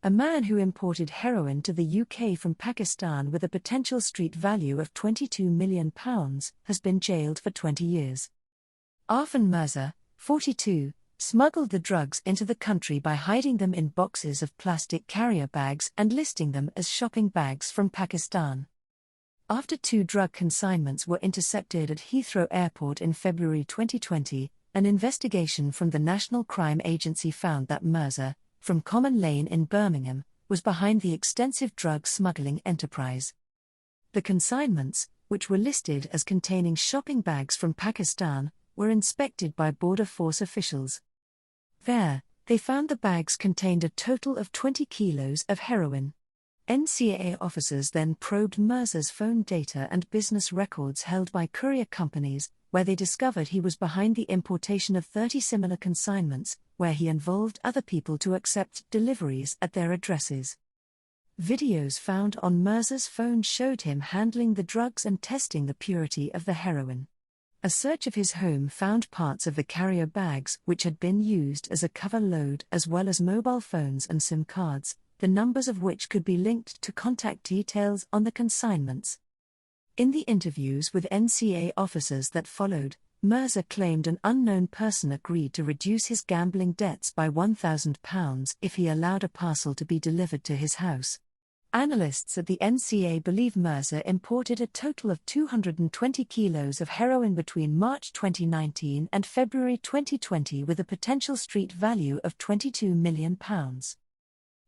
A man who imported heroin to the UK from Pakistan with a potential street value of £22 million has been jailed for 20 years. Arfan Mirza, 42, smuggled the drugs into the country by hiding them in boxes of plastic carrier bags and listing them as shopping bags from Pakistan. After 2 drug consignments were intercepted at Heathrow Airport in February 2020, an investigation from the National Crime Agency found that Mirza, from Common Lane in Birmingham, was behind the extensive drug smuggling enterprise. The consignments, which were listed as containing shopping bags from Pakistan, were inspected by Border Force officials. There, they found the bags contained a total of 20 kilos of heroin. NCAA officers then probed Mirza's phone data and business records held by courier companies, where they discovered he was behind the importation of 30 similar consignments, where he involved other people to accept deliveries at their addresses. Videos found on Mirza's phone showed him handling the drugs and testing the purity of the heroin. A search of his home found parts of the carrier bags which had been used as a cover load as well as mobile phones and SIM cards, the numbers of which could be linked to contact details on the consignments. In the interviews with NCA officers that followed, Mirza claimed an unknown person agreed to reduce his gambling debts by £1,000 if he allowed a parcel to be delivered to his house. Analysts at the NCA believe Mirza imported a total of 220 kilos of heroin between March 2019 and February 2020 with a potential street value of £22 million.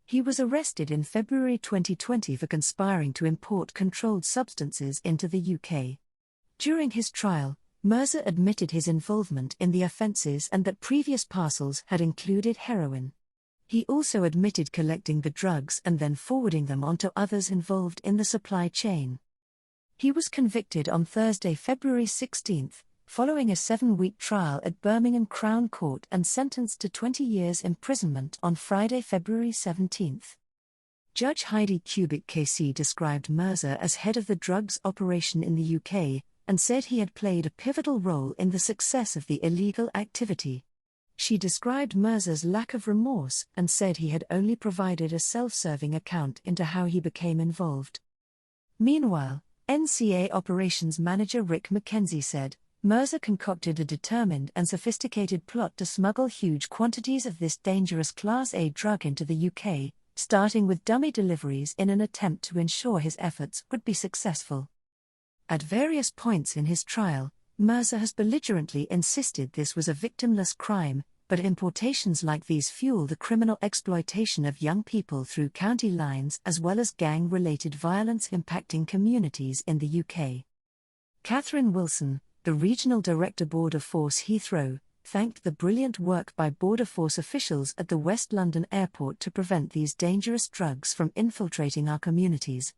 He was arrested in February 2020 for conspiring to import controlled substances into the UK. During his trial, Mirza admitted his involvement in the offences and that previous parcels had included heroin. He also admitted collecting the drugs and then forwarding them on to others involved in the supply chain. He was convicted on Thursday, February 16, following a 7-week trial at Birmingham Crown Court and sentenced to 20 years imprisonment on Friday, February 17. Judge Heidi Kubik KC described Mirza as head of the drugs operation in the UK, and said he had played a pivotal role in the success of the illegal activity. She described Mirza's lack of remorse and said he had only provided a self-serving account into how he became involved. Meanwhile, NCA operations manager Rick McKenzie said, Mirza concocted a determined and sophisticated plot to smuggle huge quantities of this dangerous Class A drug into the UK, starting with dummy deliveries in an attempt to ensure his efforts would be successful. At various points in his trial, Mirza has belligerently insisted this was a victimless crime, but importations like these fuel the criminal exploitation of young people through county lines as well as gang-related violence impacting communities in the UK. Catherine Wilson, the Regional Director Border Force Heathrow, thanked the brilliant work by Border Force officials at the West London Airport to prevent these dangerous drugs from infiltrating our communities.